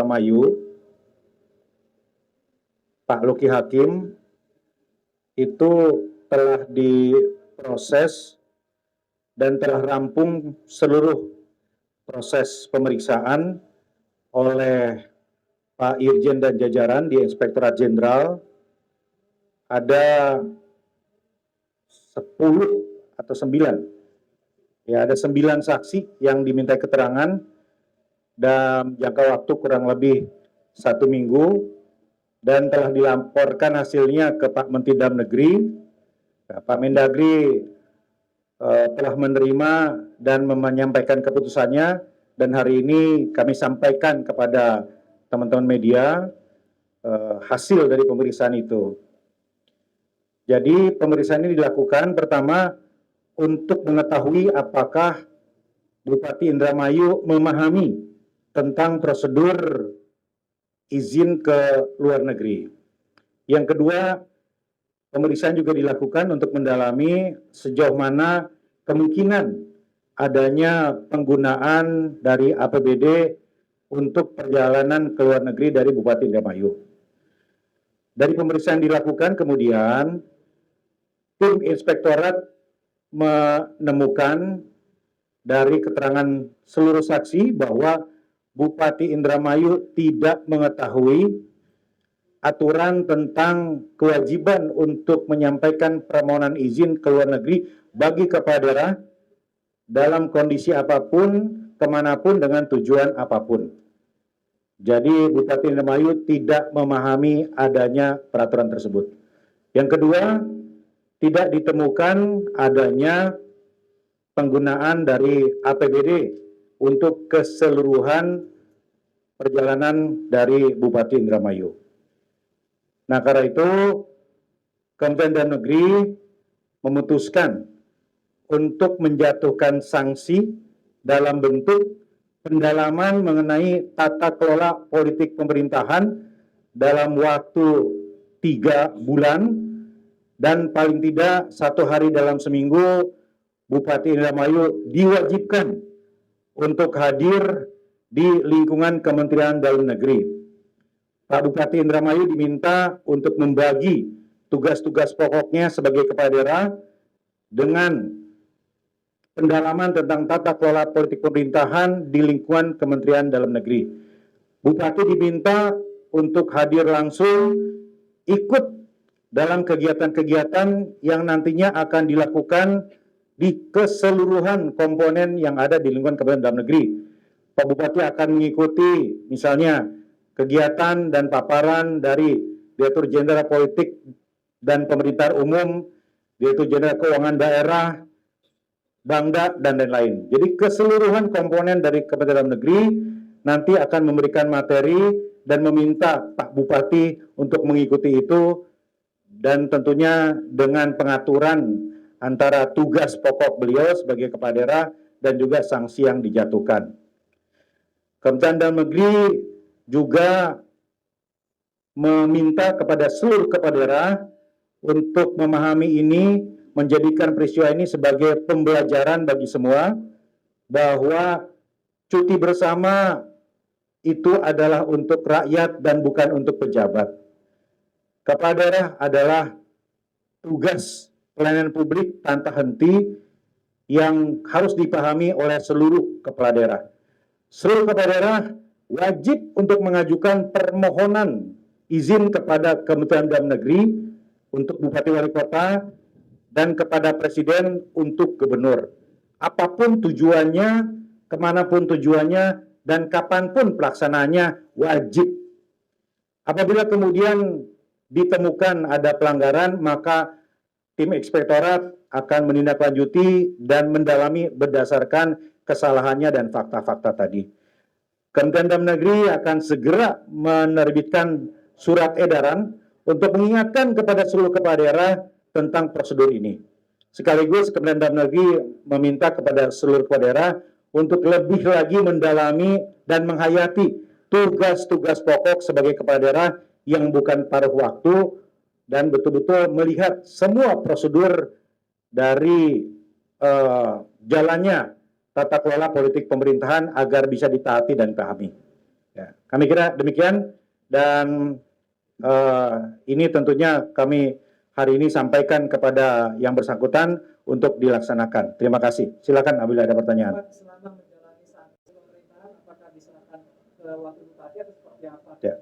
Indramayu, Pak Luki Hakim, itu telah diproses dan telah rampung seluruh proses pemeriksaan oleh Pak Irjen dan jajaran di Inspektorat Jenderal. Ada 10 atau 9, ya ada 9 saksi yang diminta keterangan dalam jangka waktu kurang lebih 1 minggu dan telah dilaporkan hasilnya ke Pak Menteri Dalam Negeri. Nah, Pak Mendagri telah menerima dan menyampaikan keputusannya, dan hari ini kami sampaikan kepada teman-teman media hasil dari pemeriksaan itu. Jadi pemeriksaan ini dilakukan pertama untuk mengetahui apakah Bupati Indramayu memahami tentang prosedur izin ke luar negeri. Yang kedua, pemeriksaan juga dilakukan untuk mendalami sejauh mana kemungkinan adanya penggunaan dari APBD untuk perjalanan ke luar negeri dari Bupati Indramayu. Dari pemeriksaan dilakukan kemudian, tim inspektorat menemukan dari keterangan seluruh saksi bahwa Bupati Indramayu tidak mengetahui aturan tentang kewajiban untuk menyampaikan permohonan izin ke luar negeri bagi kepala daerah dalam kondisi apapun, kemanapun, dengan tujuan apapun. Jadi Bupati Indramayu tidak memahami adanya peraturan tersebut. Yang kedua, tidak ditemukan adanya penggunaan dari APBD untuk keseluruhan perjalanan dari Bupati Indramayu. Nah, karena itu Kementerian Dalam Negeri memutuskan untuk menjatuhkan sanksi dalam bentuk pendalaman mengenai tata kelola politik pemerintahan dalam waktu 3 bulan dan paling tidak 1 hari dalam seminggu Bupati Indramayu diwajibkan untuk hadir di lingkungan Kementerian Dalam Negeri. Pak Bupati Indramayu diminta untuk membagi tugas-tugas pokoknya sebagai kepala daerah dengan pendalaman tentang tata kelola politik pemerintahan di lingkungan Kementerian Dalam Negeri. Bupati diminta untuk hadir langsung, ikut dalam kegiatan-kegiatan yang nantinya akan dilakukan di keseluruhan komponen yang ada di lingkungan Kementerian Dalam Negeri. Pak Bupati akan mengikuti misalnya kegiatan dan paparan dari Direktur Jenderal Politik dan Pemerintahan Umum, Direktur Jenderal Keuangan Daerah, Bangda, dan lain-lain. Jadi keseluruhan komponen dari Kementerian Dalam Negeri nanti akan memberikan materi dan meminta Pak Bupati untuk mengikuti itu, dan tentunya dengan pengaturan antara tugas pokok beliau sebagai kepala daerah dan juga sanksi yang dijatuhkan. Kementerian Dalam Negeri juga meminta kepada seluruh kepala daerah untuk memahami ini, menjadikan peristiwa ini sebagai pembelajaran bagi semua, bahwa cuti bersama itu adalah untuk rakyat dan bukan untuk pejabat. Kepala daerah adalah tugas pelayanan publik tanpa henti yang harus dipahami oleh seluruh kepala daerah. Seluruh kepala daerah wajib untuk mengajukan permohonan izin kepada Kementerian Dalam Negeri untuk Bupati Wali Kota dan kepada Presiden untuk Gubernur. Apapun tujuannya, kemanapun tujuannya, dan kapanpun pelaksanaannya wajib. Apabila kemudian ditemukan ada pelanggaran, maka tim inspektorat akan menindaklanjuti dan mendalami berdasarkan kesalahannya dan fakta-fakta tadi. Kementerian Dalam Negeri akan segera menerbitkan surat edaran untuk mengingatkan kepada seluruh kepala daerah tentang prosedur ini. Sekaligus Kementerian Dalam Negeri meminta kepada seluruh kepala daerah untuk lebih lagi mendalami dan menghayati tugas-tugas pokok sebagai kepala daerah yang bukan paruh waktu, dan betul-betul melihat semua prosedur dari jalannya tata kelola politik pemerintahan agar bisa ditaati dan dipahami. Ya, kami kira demikian dan ini tentunya kami hari ini sampaikan kepada yang bersangkutan untuk dilaksanakan. Terima kasih. Silakan apabila ada pertanyaan. Selama menjalani sanksi pemerintahan, apakah diserahkan ke wakil bupati atau seperti apa? Ya.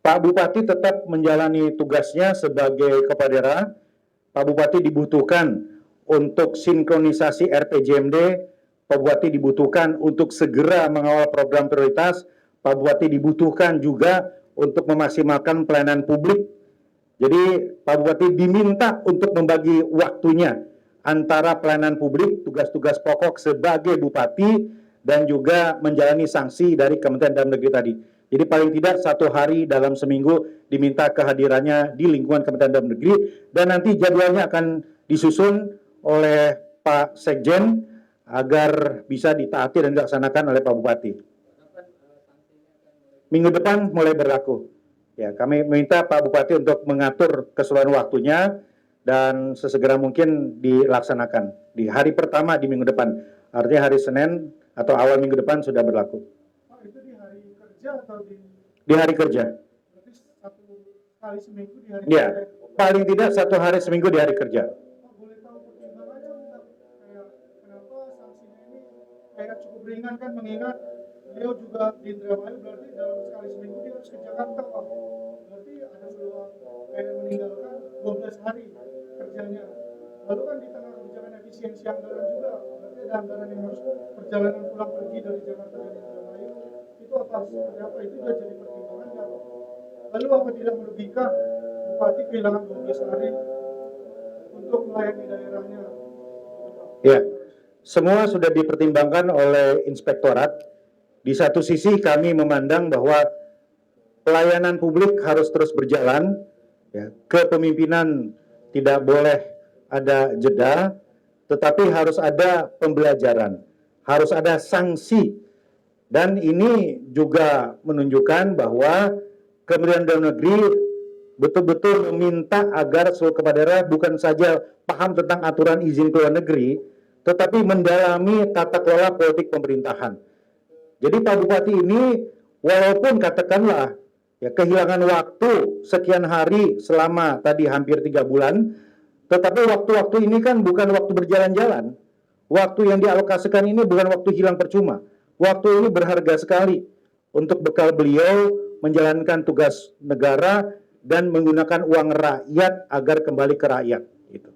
Pak Bupati tetap menjalani tugasnya sebagai kepala daerah. Pak Bupati dibutuhkan untuk sinkronisasi RPJMD. Pak Bupati dibutuhkan untuk segera mengawal program prioritas. Pak Bupati dibutuhkan juga untuk memaksimalkan pelayanan publik. Jadi Pak Bupati diminta untuk membagi waktunya antara pelayanan publik, tugas-tugas pokok sebagai Bupati, dan juga menjalani sanksi dari Kementerian Dalam Negeri tadi. Jadi paling tidak 1 hari dalam seminggu diminta kehadirannya di lingkungan Kementerian Dalam Negeri, dan nanti jadwalnya akan disusun oleh Pak Sekjen agar bisa ditaati dan dilaksanakan oleh Pak Bupati. Minggu depan mulai berlaku. Ya, kami meminta Pak Bupati untuk mengatur keseluruhan waktunya dan sesegera mungkin dilaksanakan di hari pertama di minggu depan. Artinya hari Senin atau awal minggu depan sudah berlaku. Pak, itu di hari kerja atau di hari kerja? Berarti 1 kali seminggu di hari ya, kerja? Paling tidak 1 hari seminggu di hari kerja. Pak, boleh tahu pertimbangannya kayak kenapa sanksinya ini kayak cukup ringan kan, mengingat beliau juga di Indramayu, berarti dalam sekali seminggu dia harus ke Jakarta, Pak. Berarti ada peluang kayak meninggalkan 12 hari kerjanya. Lalu kan di tengah kebijakan efisiensi anggaran juga, berarti ada anggaran yang harus perjalanan pulang pergi dari Jakarta dan Indramayu. Itu apa seperti apa? Itu sudah jadi pertimbangan nggak, Pak? Lalu apa tidak merugikan Bupati kehilangan 12 hari untuk melayani daerahnya? Ya, semua sudah dipertimbangkan oleh Inspektorat. Di satu sisi kami memandang bahwa pelayanan publik harus terus berjalan, ya, kepemimpinan tidak boleh ada jeda, tetapi harus ada pembelajaran, harus ada sanksi. Dan ini juga menunjukkan bahwa Kementerian Dalam Negeri betul-betul meminta agar seluruh kepala daerah bukan saja paham tentang aturan izin keluar negeri, tetapi mendalami tata kelola politik pemerintahan. Jadi Pak Bupati ini walaupun katakanlah ya kehilangan waktu sekian hari selama tadi hampir 3 bulan, tetapi waktu-waktu ini kan bukan waktu berjalan-jalan. Waktu yang dialokasikan ini bukan waktu hilang percuma. Waktu ini berharga sekali untuk bekal beliau menjalankan tugas negara dan menggunakan uang rakyat agar kembali ke rakyat. Gitu.